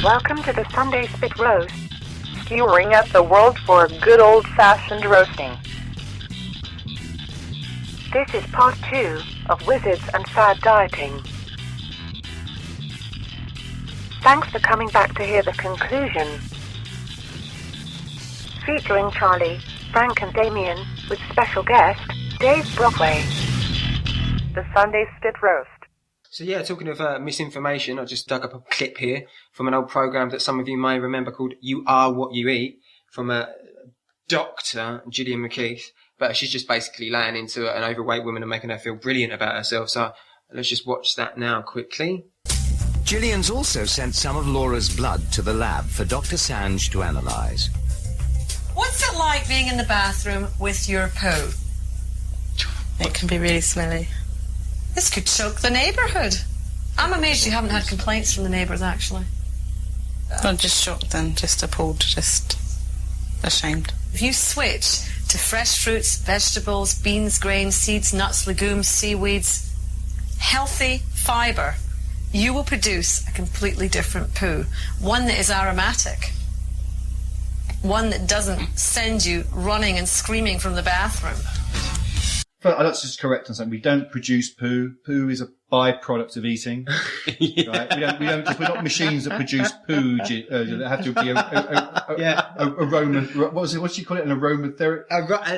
Welcome to the Sunday Spit Roast, skewering up the world for good old-fashioned roasting. This is part 2 of Wizards and Fad Dieting. Thanks for coming back to hear the conclusion. Featuring Charlie, Frank and Damien, with special guest, Dave Brockway. The Sunday Spit Roast. So yeah, talking of misinformation, I just dug up a clip here from an old programme that some of you may remember called You Are What You Eat, from a doctor, Gillian McKeith. But she's just basically laying into an overweight woman and making her feel brilliant about herself. So let's just watch that now quickly. Gillian's also sent some of Laura's blood to the lab for Dr. Sanj to analyse. What's it like being in the bathroom with your poo? It can be really smelly. This could choke the neighbourhood. I'm amazed you haven't had complaints from the neighbours, actually. Not just shocked then, just appalled, just ashamed. If you switch to fresh fruits, vegetables, beans, grains, seeds, nuts, legumes, seaweeds, healthy fibre, you will produce a completely different poo. One that is aromatic. One that doesn't send you running and screaming from the bathroom. I'd like to just correct on something. We don't produce poo. Poo is a byproduct of eating. Right? We don't we're not machines that produce poo. That have to be aroma. What do you call it? An aromatherapy?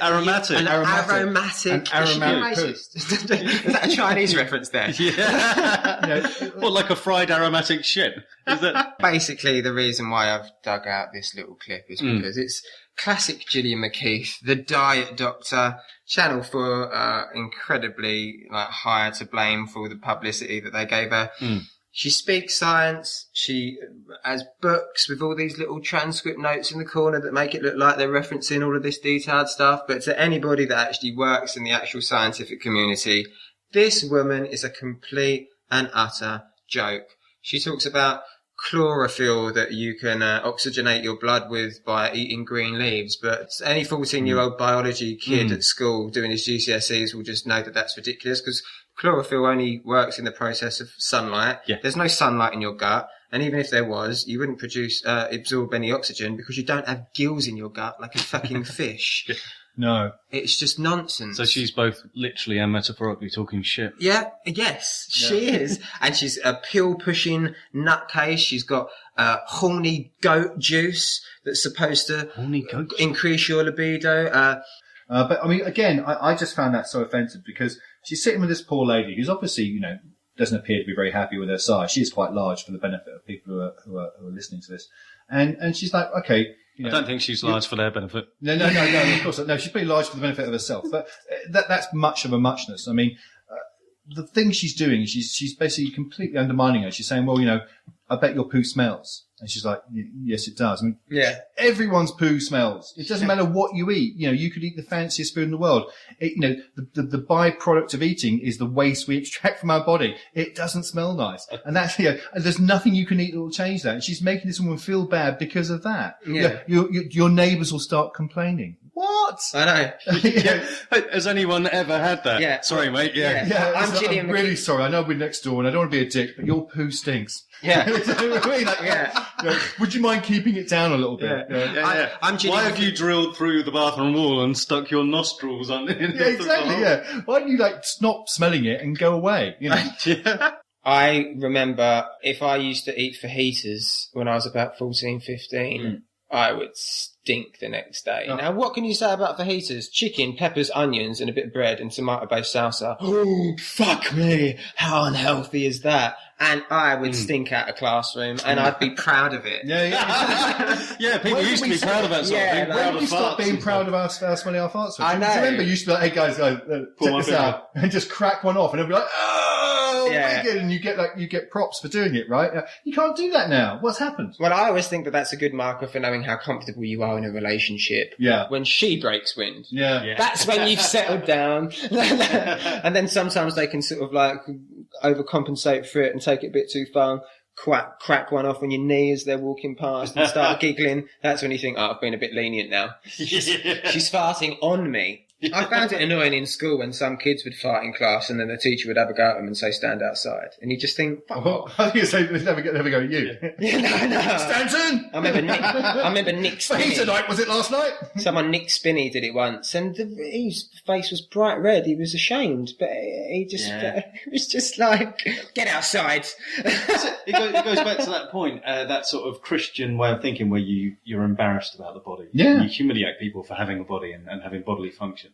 Aromatic. An aromatic poo. Is that a Chinese reference there? Yeah. What, like a fried aromatic shit? Is that Basically, the reason why I've dug out this little clip is because it's classic Gillian McKeith, the diet doctor. Channel 4 incredibly higher to blame for all the publicity that they gave her. She speaks science. She has books with all these little transcript notes in the corner that make it look like they're referencing all of this detailed stuff. But to anybody that actually works in the actual scientific community, this woman is a complete and utter joke. She talks about chlorophyll that you can oxygenate your blood with by eating green leaves, but any 14-year-old biology kid at school doing his GCSEs will just know that that's ridiculous, because chlorophyll only works in the process of sunlight. There's no sunlight in your gut, and even if there was, you wouldn't absorb any oxygen because you don't have gills in your gut like a fucking fish. No. It's just nonsense. so? She's both literally and metaphorically talking shit. Yes, she is. And she's a pill-pushing nutcase. She's got horny goat juice that's supposed to increase your libido. But I mean, again, I just found that so offensive because she's sitting with this poor lady who's obviously, doesn't appear to be very happy with her size. She is quite large for the benefit of people who are listening to this. And she's like, okay. I don't think she's large for their benefit. No, of course not. No, she's pretty large for the benefit of herself. But that's much of a muchness. I mean, the thing she's doing, she's basically completely undermining her. She's saying, well, I bet your poo smells. And she's like, yes, it does. I mean, everyone's poo smells. It doesn't matter what you eat. You could eat the fanciest food in the world. The byproduct of eating is the waste we extract from our body. It doesn't smell nice. And that's, and there's nothing you can eat that will change that. And she's making this woman feel bad because of that. Yeah. Your neighbours will start complaining. What? I know. Has anyone ever had that? Yeah. Sorry, mate. I'm really sorry. I know we're next door and I don't want to be a dick, but your poo stinks. Yeah. Would you mind keeping it down a little bit? Why have you drilled through the bathroom wall and stuck your nostrils on it? Exactly. Why don't you stop smelling it and go away? I remember if I used to eat fajitas when I was about 14, 15, I would stink the next day. Now, what can you say about fajitas? Chicken, peppers, onions, and a bit of bread and tomato-based salsa. Oh, fuck me. How unhealthy is that? And I would stink out a classroom, and I'd be proud of it. Yeah, people used to be proud of that sort of thing. When did we stop being proud of our smelling our farts? I know. Do you remember you used to be like, hey guys, check this out, and just crack one off, and everybody like, oh, wicked, and you get props for doing it, right? You can't do that now. What's happened? Well, I always think that that's a good marker for knowing how comfortable you are in a relationship. Yeah. When she breaks wind. Yeah. That's when you've settled down. And then sometimes they can sort of overcompensate for it and take it a bit too far. Crack one off on your knee as they're walking past and start giggling. That's when you think, I've been a bit lenient now. She's farting on me. I found it annoying in school when some kids would fart in class and then the teacher would have a go at them and say, stand outside. And you just think, fuck off. I think you say, never go at you. Yeah, no. Stanton! I remember Nick Spinney. Tonight, was it last night? Someone, Nick Spinney, did it once, and his face was bright red. He was ashamed, but he just it was just like, get outside. It goes back to that point, that sort of Christian way of thinking where you're embarrassed about the body. Yeah. You humiliate people for having a body and having bodily functions.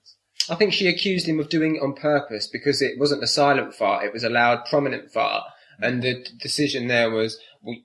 I think she accused him of doing it on purpose because it wasn't a silent fart, it was a loud, prominent fart. And the decision there was, well,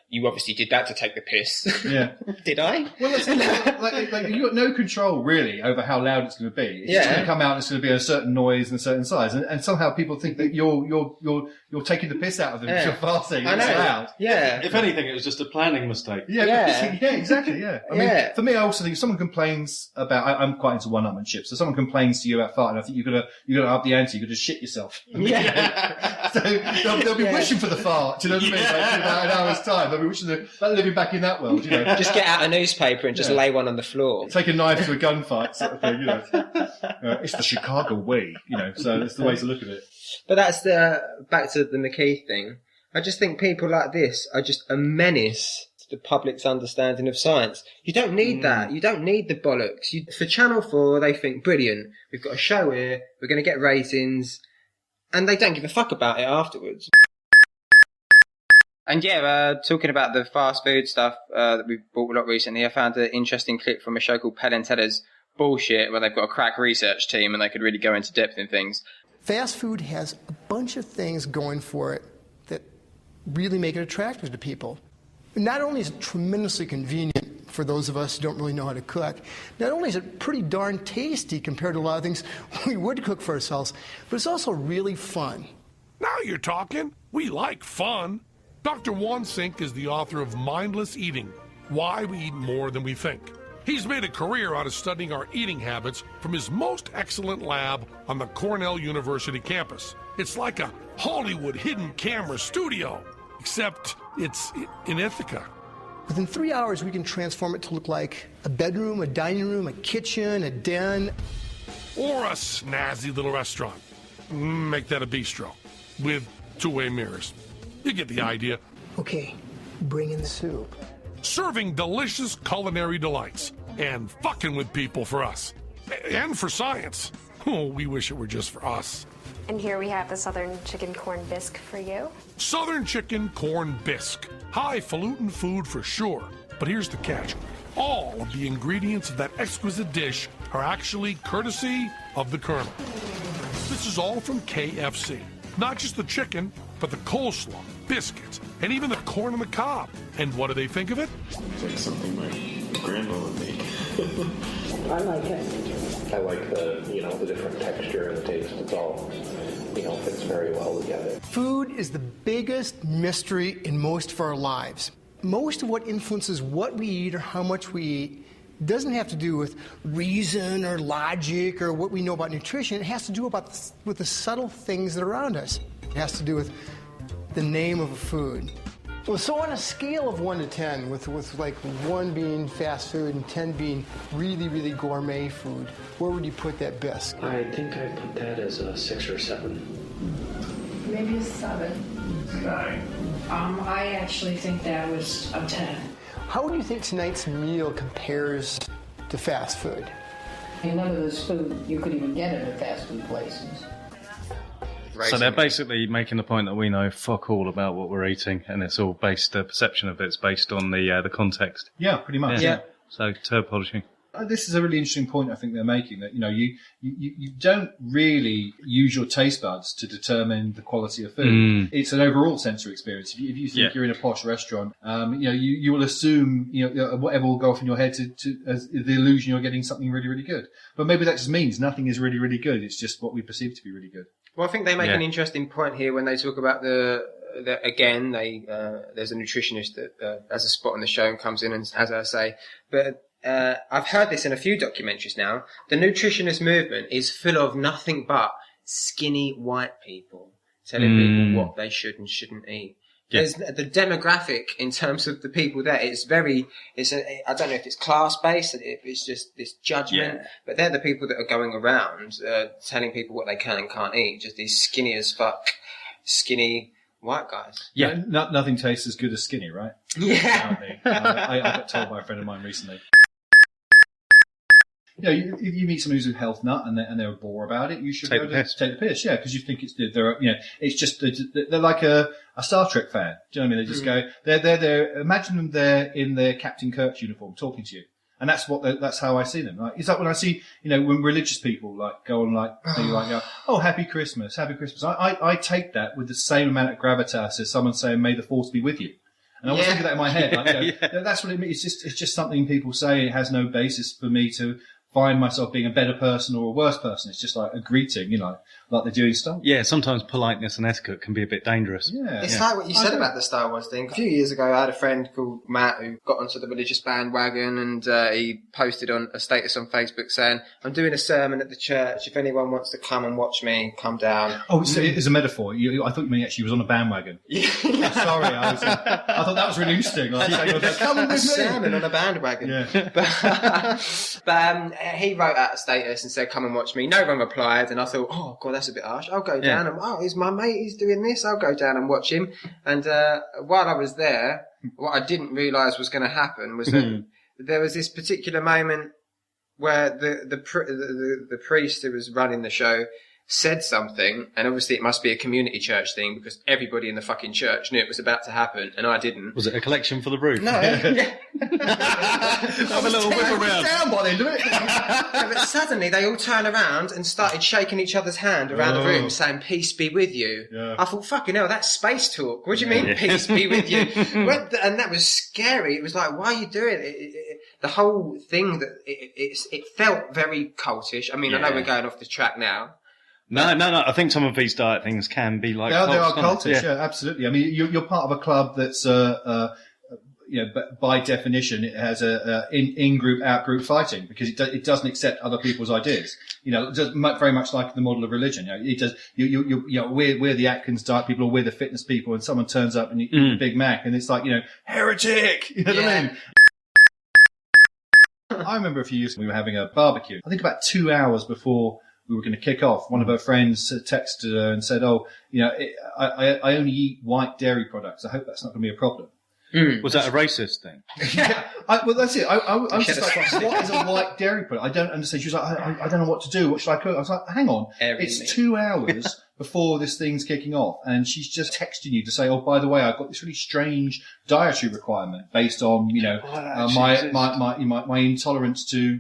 you obviously did that to take the piss. Yeah. Did I? Well, that's like you've got no control really over how loud it's going to be. It's just going to come out and it's going to be a certain noise and a certain size. And somehow people think that you're taking the piss out of them because you're farting. I know. It's loud. Yeah. If anything, it was just a planning mistake. Yeah, exactly, yeah. I mean, for me, I also think if someone complains about, I'm quite into one-upmanship, so someone complains to you about farting, I think you've got to up the ante, you've got to shit yourself. Yeah. So they'll be wishing for the fart, do you know what I mean? Like, in about an hour's time, they'll be wishing they're living back in that world, you know. Just get out a newspaper and just lay one on the floor. Take a knife to a gunfight sort of thing, you know. It's the Chicago way, you know, so that's the way to look at it. But that's back to the McKeith thing. I just think people like this are just a menace to the public's understanding of science. You don't need that. You don't need the bollocks. For Channel 4, they think, brilliant, we've got a show here, we're going to get ratings, and they don't give a fuck about it afterwards. And talking about the fast food stuff that we've bought a lot recently, I found an interesting clip from a show called Penn and Teller's Bullshit, where they've got a crack research team and they could really go into depth in things. Fast food has a bunch of things going for it that really make it attractive to people. Not only is it tremendously convenient for those of us who don't really know how to cook, not only is it pretty darn tasty compared to a lot of things we would cook for ourselves, but it's also really fun. Now you're talking. We like fun. Dr. Wansink is the author of Mindless Eating, Why We Eat More Than We Think. He's made a career out of studying our eating habits from his most excellent lab on the Cornell University campus. It's like a Hollywood hidden camera studio, except it's in Ithaca. Within 3 hours, we can transform it to look like a bedroom, a dining room, a kitchen, a den. Or a snazzy little restaurant. Make that a bistro with two-way mirrors. You get the idea. Okay, bring in the soup. Serving delicious culinary delights and fucking with people for us. And for science. Oh, we wish it were just for us. And here we have the Southern Chicken Corn Bisque for you. Southern Chicken Corn Bisque. Highfalutin food for sure. But here's the catch. All of the ingredients of that exquisite dish are actually courtesy of the Colonel. This is all from KFC. Not just the chicken, but the coleslaw, biscuits, and even the corn on the cob. And what do they think of it? It's like something my grandma would make. I like it. I like the different texture and the taste. It's all, fits very well together. Food is the biggest mystery in most of our lives. Most of what influences what we eat or how much we eat doesn't have to do with reason or logic or what we know about nutrition. It has to do with the subtle things that are around us. It has to do with the name of a food. Well, so on a scale of 1 to 10, with like 1 being fast food and 10 being really, really gourmet food, where would you put that bisque? I think I put that as a 6 or 7. Maybe a 7. 9. I actually think that was a 10. How would you think tonight's meal compares to fast food? None of this food you could even get at fast food places. So they're basically making the point that we know fuck all about what we're eating, and it's all based, the perception of it's based on the context. Yeah, pretty much. Yeah. So turd polishing. This is a really interesting point I think they're making, that you don't really use your taste buds to determine the quality of food. It's an overall sensory experience. If you think you're in a posh restaurant, you will assume whatever will go off in your head to as the illusion you're getting something really, really good. But maybe that just means nothing is really, really good. It's just what we perceive to be really good. Well, I think they make an interesting point here when they talk about there's a nutritionist that has a spot on the show and comes in and has her say, but I've heard this in a few documentaries now. The nutritionist movement is full of nothing but skinny white people telling people what they should and shouldn't eat. There's the demographic in terms of the people there. I don't know if it's class based, if it's just this judgment, but they're the people that are going around telling people what they can and can't eat. Just these skinny as fuck, skinny white guys. Yeah, nothing tastes as good as skinny, right? Yeah. I got told by a friend of mine recently. If you meet someone who's a health nut and they're a bore about it, you should take the piss, because you think it's just they're like a Star Trek fan. Do you know what I mean? They just go, they're imagine them there in their Captain Kirk uniform talking to you, and that's how I see them. Like, it's like when I see when religious people go on oh, Happy Christmas, Happy Christmas. I take that with the same amount of gravitas as someone saying May the Force be with you. And I was thinking that in my head. That's what it means. It's just something people say. It has no basis for me to find myself being a better person or a worse person. It's just like a greeting, like they're doing stuff. Yeah, sometimes politeness and etiquette can be a bit dangerous. Yeah. It's like what you said about the Star Wars thing. A few years ago, I had a friend called Matt who got onto the religious bandwagon, and he posted on a status on Facebook saying, I'm doing a sermon at the church. If anyone wants to come and watch me, come down. Oh, so it's a metaphor. I thought you meant actually was on a bandwagon. Yeah. Sorry, I thought that was really interesting. Come with me. Sermon on a bandwagon. Yeah. But he wrote out a status and said, come and watch me. No one replied, and I thought, oh, God, that's a bit harsh. I'll go down and, he's my mate, he's doing this. I'll go down and watch him. And while I was there, what I didn't realise was going to happen was that there was this particular moment where the priest who was running the show said something, and obviously it must be a community church thing because everybody in the fucking church knew it was about to happen, and I didn't. Was it a collection for the roof? No. Have a little whip around. Down by the end of it. But suddenly they all turned around and started shaking each other's hand around the room, saying, peace be with you. Yeah. I thought, fucking hell, that's space talk. What do you mean, peace be with you? And that was scary. It was like, why are you doing it? The whole thing, it felt very cultish. I mean, I know we're going off the track now. No. I think some of these diet things can be like they are cultish. Yeah, absolutely. I mean, you're part of a club that's, by definition, it has a in-group, out-group fighting because it doesn't accept other people's ideas. Just very much like the model of religion. It does. We're the Atkins diet people, or we're the fitness people, and someone turns up and you eat Big Mac, and it's like heretic. You know what I mean? I remember a few years ago we were having a barbecue. I think about 2 hours before we were going to kick off, one of her friends texted her and said, I only eat white dairy products. I hope that's not going to be a problem. Was that a racist thing? Well, that's it. I was just like, what is a white dairy product? I don't understand. She was like, I don't know what to do. What should I cook? I was like, hang on. It's 2 hours before this thing's kicking off, and she's just texting you to say, oh, by the way, I've got this really strange dietary requirement based on, my intolerance to,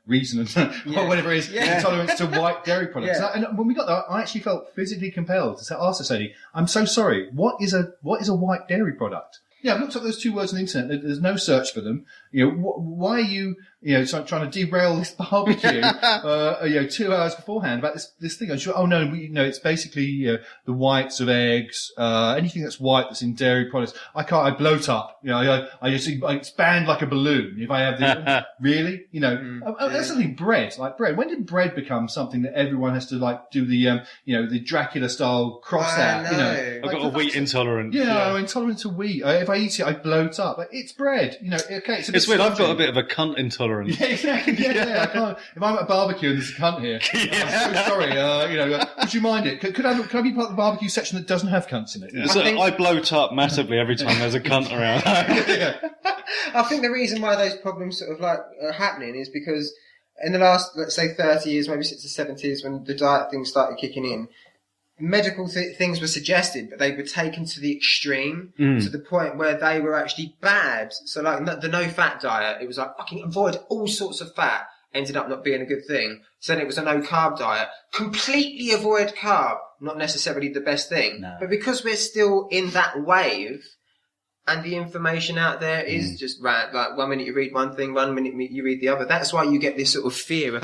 reason and or whatever it is, intolerance to white dairy products. Yeah. And when we got there, I actually felt physically compelled to ask this lady, I'm so sorry, what is a white dairy product? Yeah, I've looked up those two words on the internet. There's no search for them. Why are you, trying to derail this barbecue, 2 hours beforehand about this thing? I'm sure. Oh no, it's basically the whites of eggs, anything that's white that's in dairy products. I bloat up. I expand like a balloon if I have this. Really, that's something bread. Like bread. When did bread become something that everyone has to do the Dracula style cross out? I've got a wheat intolerance. I'm intolerant to wheat. If I eat it, I bloat up. It's bread. Okay, it's weird. I've got a bit of a cunt intolerance. Yeah, exactly. Yeah, I can't. If I'm at a barbecue and there's a cunt here, I'm so sorry. Would you mind it? Could I be part of the barbecue section that doesn't have cunts in it? Yeah. So I bloat up massively every time there's a cunt around. I think the reason why those problems sort of are happening is because in the last, let's say, 30 years, maybe since the 70s, when the diet thing started kicking in, medical things were suggested, but they were taken to the extreme, to the point where they were actually bad. So the no-fat diet, it was like, fucking avoid all sorts of fat, ended up not being a good thing. So then it was a no-carb diet. Completely avoid carb, not necessarily the best thing. No. But because we're still in that wave, and the information out there is just like 1 minute you read one thing, 1 minute you read the other. That's why you get this sort of fear of,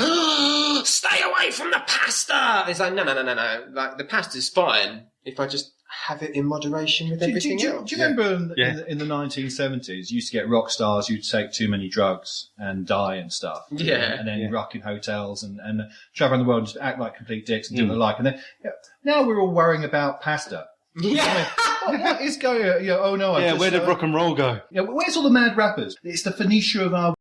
stay away from the pasta! It's like, no. Like, the pasta's fine if I just have it in moderation with everything else. Do you remember in the 1970s, you used to get rock stars who'd take too many drugs and die and stuff. Yeah. And then rock in hotels and travel around the world and just act like complete dicks and do what they like. And then now we're all worrying about pasta. Yeah. What is going on? Oh no! Yeah, where did rock and roll go? Yeah, where's all the mad rappers? It's the Phoenicia of our